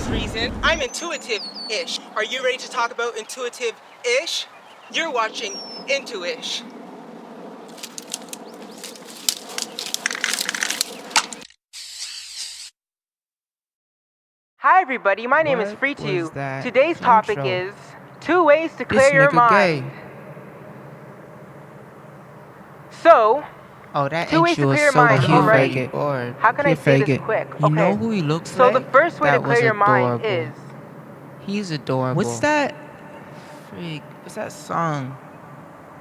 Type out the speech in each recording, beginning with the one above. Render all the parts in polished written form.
this reason, I'm intuitive-ish. Are you ready to talk about intuitive-ish? You're watching Intuish. Hi everybody, my name is freetyu. Today's topic is 2 ways to clear your mind. So, that 2 ways to intro clear is your so mind. cute. Alright. How can I say this quick? You know Okay. who he looks So like? the first way to That clear was your mind adorable. is He's adorable. What's that? Freak. What's that song?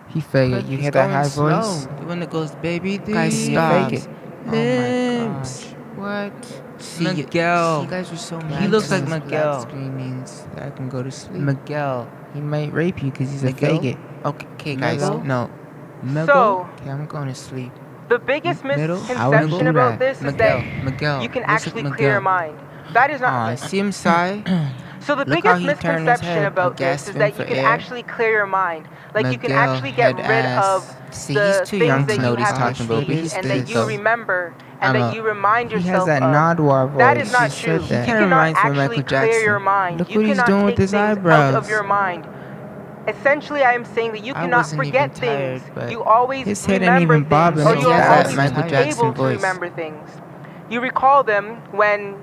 He fake it. You hear that high voice? The one that goes, baby, Guys, these you fake it. Oh my gosh. What? See, Miguel. You guys are so mad. He looks like because Miguel. Black screen means that I can go to sleep. Miguel. He might rape you because he's Miguel? a faggot. Okay, guys, Miguel? no. So, Okay, I'm going to sleep. the biggest Middle? misconception do about that. this is Miguel. that Miguel. you can Looks actually like clear your Miguel. mind. That is not. See him sigh? So the Look how biggest he turned his misconception head, about this is gasping that you for can air. actually clear your mind. Like you can Miguel, actually get head rid ass. of See, the he's too things young that to know you what he's have talking about, but achieved he's and that you though. remember and that you remind He yourself has that of. Nodwar voice. That is not He true. said You that. Kinda cannot reminds me of actually Michael clear your Jackson. mind. Look You what he's cannot doing with take his things out eyebrows. of your mind. Essentially, I am saying that you I cannot wasn't forget even tired, things. but You always his head ain't remember even bobbing. things, or He you're has that always Michael Jackson able to voice. remember things. You recall them when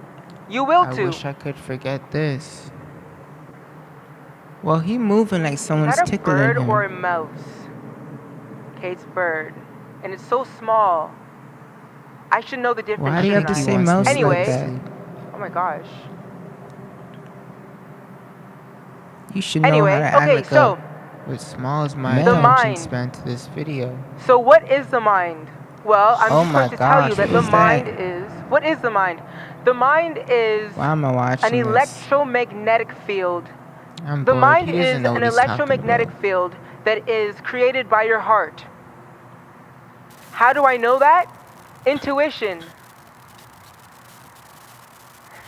you will I to. wish I could forget this. Well, he moving like Is someone's that a tickling bird him. or a mouse? Okay, it's bird. And it's so small. I should know the difference. Why do you have to shouldn't I? say mouse Anyway. like that? Oh my gosh. You should know Anyway, how to act okay, like so as small as my the attention mind. span to this video. So what is the mind? Well, I'm Oh just my going to tell you gosh, that what the is that? mind is. What is the mind? The mind is Why am I watching an this? electromagnetic field. I'm The bored. mind He doesn't is know an what he's talking electromagnetic about. field that is created by your heart. How do I know that? Intuition.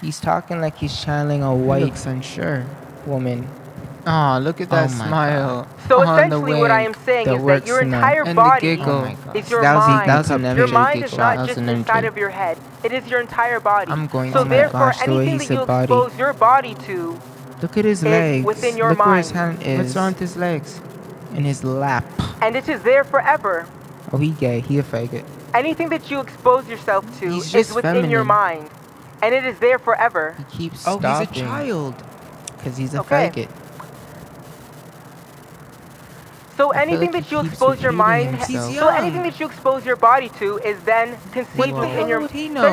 He's talking like he's channeling a He white looks unsure. woman. Oh, look at that Oh my smile. So on the essentially what I am wink. saying that is that works your in the- entire and the body giggle. Oh my God. is your That was mind. that was an Your MJ mind is giggle. not That was just an inside MJ. of your head. It is your entire body. I'm going So to- oh my therefore, gosh, the way anything he that said you body. expose your body to Look at his is legs. within your Look where his mind. hand is. What's wrong with his legs? In his lap. And it is there forever. Oh, he gay. He a faggot. Anything that you expose yourself to He's is just within your feminine. mind. And it is there forever. He keeps Oh, stopping. he's a child. Because he's a Okay. faggot. So I feel anything like that he you keeps expose your repeating mind, himself. He's so young. anything that you expose your body to is then conceived What the within hell your. would he So know?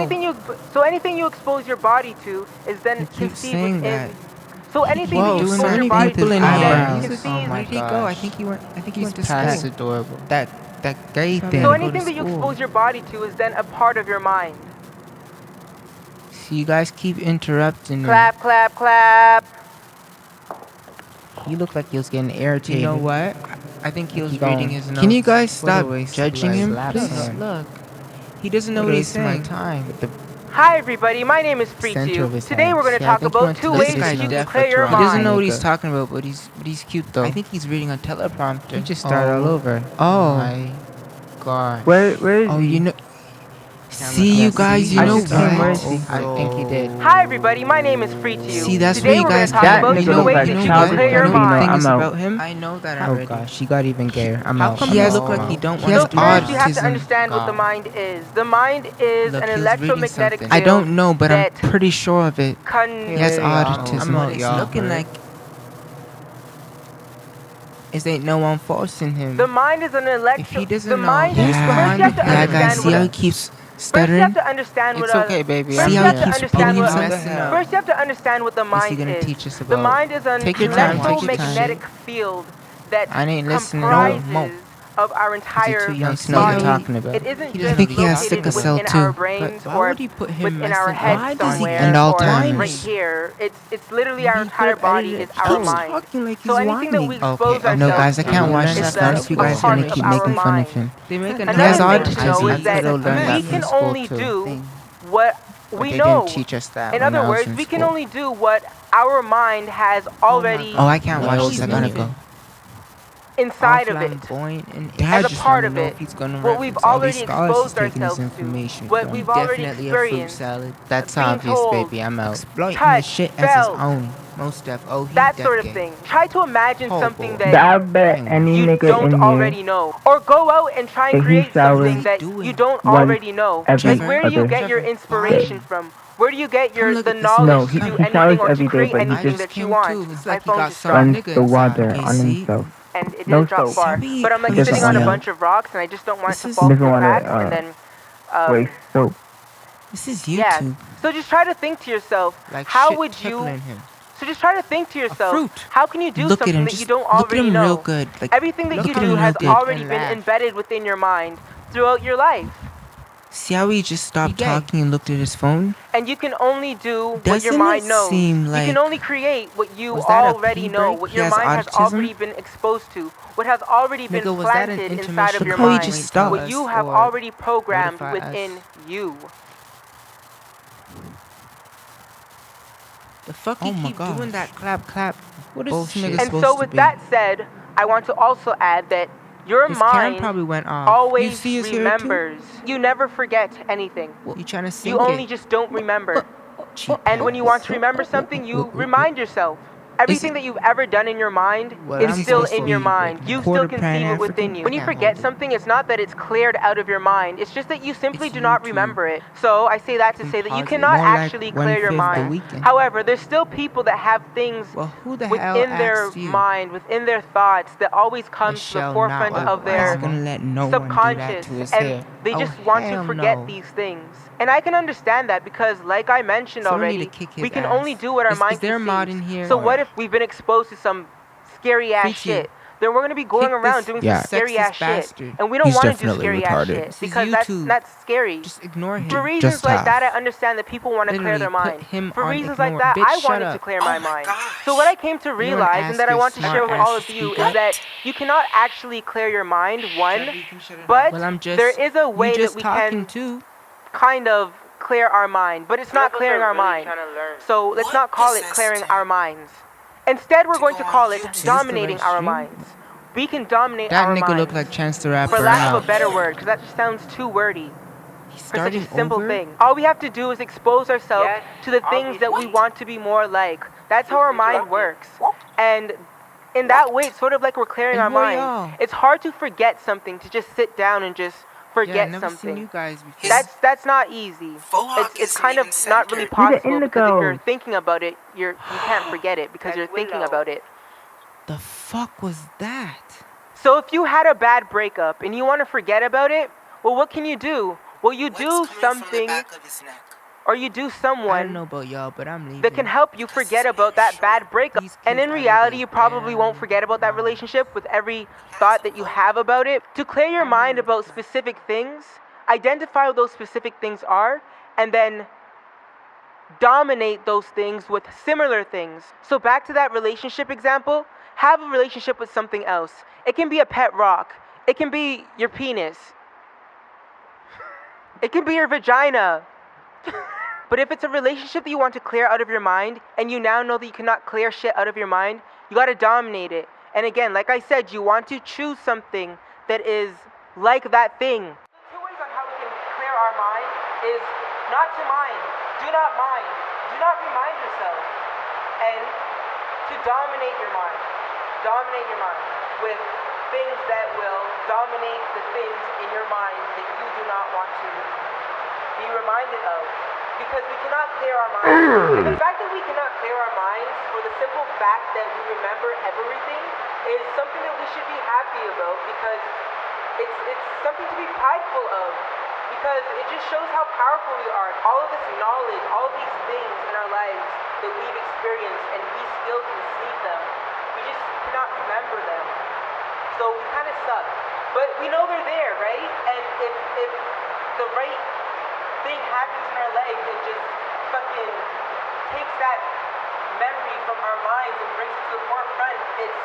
anything you expose your body to is then He keeps conceived saying within. that. So anything Whoa, that you doing expose that your body people to in is his then eyebrows. conceived. Oh my Where did he go? I gosh. think he went. I think he He's went to past school. adorable. That gay So thing. So go anything to that you school. expose your body to is then a part of your mind. See, you guys keep interrupting him. Clap, clap, clap. He looked like he was getting irritated. You know what? I think he was Keep going. reading his notes. Can you guys What a stop waste of judging life. him, Look, please? Look. He doesn't know What what a he's waste of my saying. time. With the Hi everybody, my name is center of freetyu. his Today head. we're going to See, I talk think he about went to 2 this ways is that you can Def clear your Patrol. He doesn't mind. know what he's talking about, but he's cute though. I think he's reading a teleprompter. He just started all over. Oh. My gosh. Where is Oh, he? you know. Camera See, you class. guys, you I know just came. Where is what? he? I think he did. Hi everybody, my name is freetyu. See, that's Today where you we're going guys to talk That about nigga 2 look ways like that you Childish can clear your Gambino. mind. I'm out. about him? I know that Oh already. gosh, he got even gayer. I'm How out. come He he has look like he don't he So has want first you have to autism. understand what the mind is. The mind is Look, an he's reading electromagnetic something. field I don't know, but I'm that pretty sure of it. He has con- autism. I'm out, It's y'all. looking like is ain't no one forcing him. The mind is an If he electro. doesn't The know mind who's is first behind you have the to Yeah, camera, understand guys, see what how a, he keeps first you stuttering? have to understand what It's a okay, baby. First See you how have he to keeps understand repeating what a, himself? First you have to understand what the mind gonna is. teach us The about? mind is an Take your time, take your time. electromagnetic field that I ain't listening. comprises No, of our entire too young to know what body. you're talking about. It isn't He just doesn't think he has located sickle cell within too. our brains But why or would he put him within our messing head up? Why does he- somewhere And or Alzheimer's. right here. It's literally our He entire could've body edited is it our out. mind. Talking like So he's anything that we whining. expose Okay, ourselves no guys, I can't to watch is this a- now if you a guys part gonna of keep our making fun mind. of him. They make He Another has thing autism. to know I is that could've learned that we from can school only too. do what But we they know. didn't teach us that In when I other was words, in we can school. only do what our mind has already Oh, I can't watch Well, this. I he's gotta moving. go. all inside of it, flamboyant and as Dad a just part want to of know it, if he's gonna what we've reference all these already scholars he's exposed taking his ourselves to, information what from. we've already Definitely a fruit experienced, salad. That's being obvious, told, baby. I'm out. Exploiting his touched, shit as his felt, own. Most def. Oh, he that sort of decade. thing. Try to imagine Oh something boy. that I bet any you nigga don't in here, already know. Or go out and try and if he create something showered that doing? you don't once already know. every Like, where do you other get your Trevor, inspiration fine. from? Where do you get Come your look the at this knowledge No, nigga's to he do coming. showers anything or every to day, create but he I anything just just that you came want? to. It's My like he phone got just some dropped, runs nigga the inside. water Okay, on see? himself. and it No didn't drop soap. far. Sabi, But I'm like how you Doesn't sitting on a wanna smell? bunch of rocks, and I just don't want it This to is fall doesn't through wanna cracks. And then, waste soap. this is yeah. YouTube. So just try to think to yourself, Like how shit would you? tickling him. So just try to think to A yourself, fruit. how can you do Look at something him. that you Just don't look at already him real know? good. Like Everything that look you at do him has real good already and been laugh. embedded within your mind throughout your life. See how he just stopped gay. talking and looked at his phone? And you can only do what your Doesn't mind it knows. seem You like... can only create what you Was that a already pee know, break? what He your has mind has autism? already been exposed to, what has already been Nigga, was that an planted inside of intermission? your Look how he mind, just stopped. what you have Or already programmed notify us? within you. The fuck Oh he my keep gosh. doing that clap clap? What is Bullshit. this nigga And supposed so to with be? that said, I want to also add that your His cam mind probably went off. always You see his hair too? remembers. You never forget anything. You trying to sink You only it? just don't remember. Cheap And when you want to ass. remember something, you remind yourself. Everything that you've ever done in your mind What is I'm still supposed in to your be mind. breaking You down. still Quarter conceive pan it within African? you. When you Can't forget hold it. something, it's not that it's cleared out of your mind. It's just that you simply It's do not YouTube. remember it. So I say that to say that you Composite. cannot More like actually clear your 1/5 the mind. weekend. However, there's still people that have things Well, who the hell within their asked you? mind, within their thoughts, that always I comes to the shall forefront not. of Why is their he gonna let no one do that subconscious, to his and hair? they Oh, just want to hell forget no. these things. And I can understand that because, like I mentioned Someone need already, to kick his we can ass. only do what our mind Is there a mod in conceives. here? So Or- what if we've been exposed to some scary ass Freetyu. shit? Then we're gonna be going Kick around this doing Yeah. some scary ass sexist shit, bastard. and we don't He's want to do definitely scary ass retarded. shit This is because YouTube. that's scary. Just ignore him. For reasons Just like half. that, I understand that people want to clear Literally their put mind. him For on reasons like ignore. that, Bitch, I shut wanted to up. clear Oh my my mind. gosh. So what I came to wanna realize, ask and that I your want to smart share with ass all to of you, speak is up? that you cannot actually clear your mind, one, Trevor, you can shut it but off. Well, I'm just. there is a way we that just we talking can too. kind of clear our mind, but it's not clearing our mind. So let's What not call it possessed clearing him our minds. Instead, we're to going go to on call it YouTube? dominating Is this the our right minds. We can dominate That our nigga minds. look like Chance the Rapper. For I'm lack of a out. better word, because that just sounds too wordy He's for such a starting simple over? thing. All we have to do is expose ourselves Yes, to the things that we what? want to be more like. That's how our mind works. And in that way, it's sort of like we're clearing And our who are minds. y'all? It's hard to forget something, to just sit down and just Yeah, I forget never something. seen you guys before. That's not easy. Mohawk It's isn't kind of even not really centered. possible because if you're indigo. thinking about it, you can't forget it because you're thinking about it. The fuck was that? So if you had a bad breakup and you want to forget about it, well, what can you do? Well, you What's do coming from the something, back of his neck? or you do I don't someone know about y'all, but I'm leaving. that can help you forget about that bad breakup. These And kids in are reality, the you probably won't damn forget about that mom. relationship with every thought that you have about it. To clear your mind about specific things, identify what those specific things are, and then dominate those things with similar things. So back to that relationship example, have a relationship with something else. It can be a pet rock. It can be your penis. It can be your vagina. But if it's a relationship that you want to clear out of your mind, and you now know that you cannot clear shit out of your mind, you gotta dominate it. And again, like I said, you want to choose something that is like that thing. The 2 ways on how we can clear our mind is not to mind. Do not mind. Do not remind yourself. And to dominate your mind. Dominate your mind with things that will dominate the things in your mind that you do not want to be reminded of. Because we cannot clear our minds. And the fact that we cannot clear our minds for the simple fact that we remember everything is something that we should be happy about, because it's something to be prideful of, because it just shows how powerful we are. All of this knowledge, all of these things in our lives that we've experienced, and we still conceive them, we just cannot remember them. So we kind of suck. But we know they're there, right? And if the right thing happens in our life and just fucking takes that memory from our minds and brings it to the forefront, it's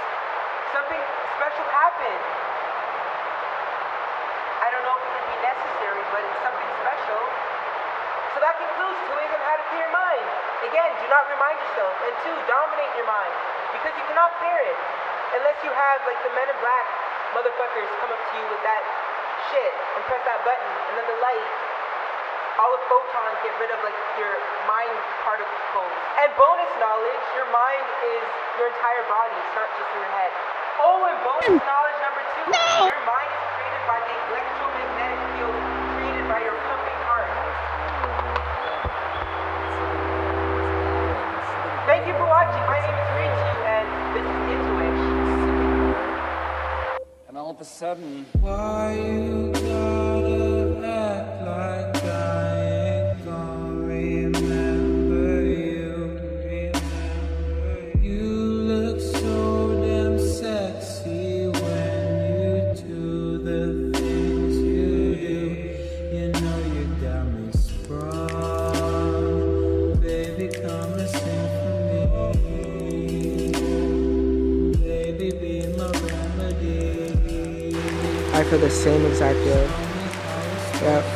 something special happened. I don't know if it would be necessary, but it's something special. So that concludes 2 ways on how to clear your mind. Again, do not remind yourself. And 2, dominate your mind, because you cannot clear it. Unless you have like the Men in Black motherfuckers come up to you with that shit and press that button, and then the light, all the photons get rid of like your mind particles. And bonus knowledge, your mind is your entire body, it's not just in your head. Oh, and bonus knowledge number 2, your mind is created by the electromagnetic field created by your pumping heart. Thank you for watching. My name is freetyu, and this is Intuition. And all of a sudden, Why you gotta act like I ain't gonna remember you? You look so damn sexy when you do the things you do. You know you got me sprung. Baby, come and sing for me. Baby, be my remedy. I feel the same exact way. Yep.